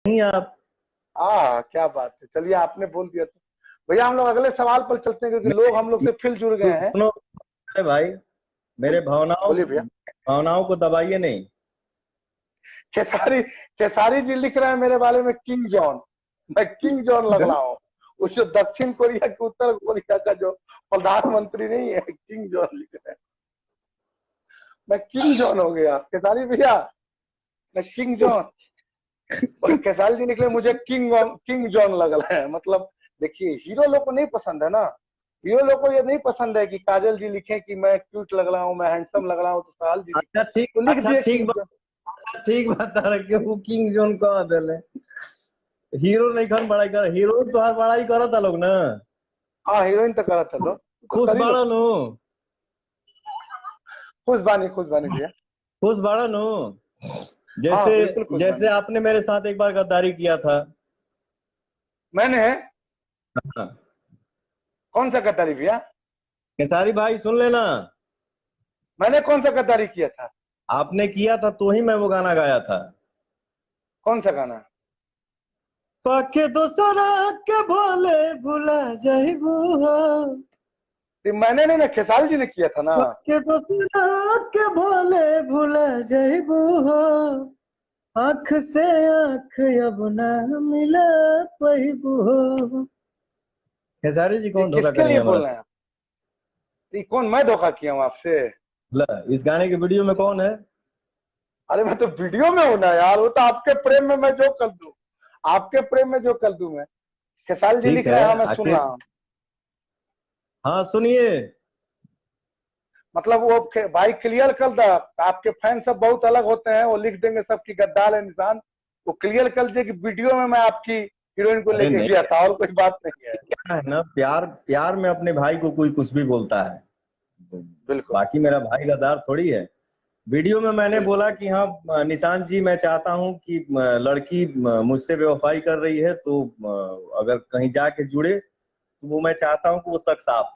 नहीं आप। क्या बात है, चलिए आपने बोल दिया तो भैया हम लोग अगले सवाल पर चलते हैं, क्योंकि लोग हम लोग से फिर जुड़ गए हैं। सुनो, अरे भाई, मेरे भावनाओं बोलिए भैया। भावनाओं को दबाइए नहीं। खेसारी खेसारी जी लिख रहे हैं मेरे बारे में किंग जॉन। मैं किंग जॉन लग रहा हूँ। उस जो दक्षिण कोरिया के उत्तर कोरिया का जो प्रधानमंत्री नहीं है, किंग जॉन लिख रहे हैं। मैं किंग जॉन हो गया खेसारी भैया, मैं किंग जॉन। और खेसारी जी निकले मुझे किंग जॉन लग रहा है। मतलब देखिए, हीरो लोग को नहीं पसंद है ना, हीरो लोग को ये नहीं पसंद है कि काजल जी लिखे कि मैं क्यूट लग रहा हूँ, मैं हैंडसम लग रहा हूँ, तो सहल जी लिखे तो लिख दिए किंग जॉन। ठीक बता रखे वो किंग जोन कह दिले। हीरो नहीं खन बड़ाई कर, हीरो तो हर बड़ाई करता लोग ना। हाँ हीरोइन तो करा था लो, तो खुश करी लो। बाड़ा नु। खुश बानी भैया। खुश बाड़ा नु। हाँ जैसे बिल्कुल खुश जैसे बानी। आपने मेरे साथ एक बार गद्दारी किया था। मैंने हाँ। कौन सा गद्दारी भैया? खेसारी भाई सुन लेना। मैंने कौन सा गद्दारी किया था? आपने किया था तो ही मैं वो गाना गाया था। कौन सा गाना? पाके दोसरा के भोले भुला जाइबू हो। ये मैंने नहीं ना, खेसारी जी ने किया था ना। पाके दोसरा के भोले भुला जाइबू हो। आंख से आंख अब ना मिला पाइबू हो। खेसारी जी ये कौन धोखा किसके करेंगे लिए हमारा बोल रहे से? हैं आप? ये कौन, मैं धोखा किया हूँ आपसे? इस गाने के वीडियो में कौन है? अरे मैं तो वीडियो में हूं ना यार, वो तो आपके प्रेम में मैं जो कर दूं, आपके प्रेम में जो कर दूं मैं। खेसारी जी ठीक लिख है रहे हैं, हाँ मैं सुन रहा आखिर। हूँ। हाँ सुनिए। मतलब वो भाई क्लियर कर दे। आपके फैन सब बहुत अलग होते हैं, वो लिख देंगे सबकी गद्दार है निशान। वो क्लियर कर दे कि वीडियो में मैं आपकी हीरोइन को अरे लेके नहीं, गया था, और कोई बात नहीं है। क्या है ना, प्यार प्यार में अपने भाई को कोई कुछ भी बोलता है। बिल्कुल बाकी मेरा भाई गद्दार थोड़ी है। वीडियो में मैंने बिल्कुल। बोला कि हाँ निशांत जी, मैं चाहता हूं कि लड़की मुझसे बेवफाई कर रही है तो अगर कहीं जाके जुड़े तो वो मैं चाहता हूं कि वो शख्स आप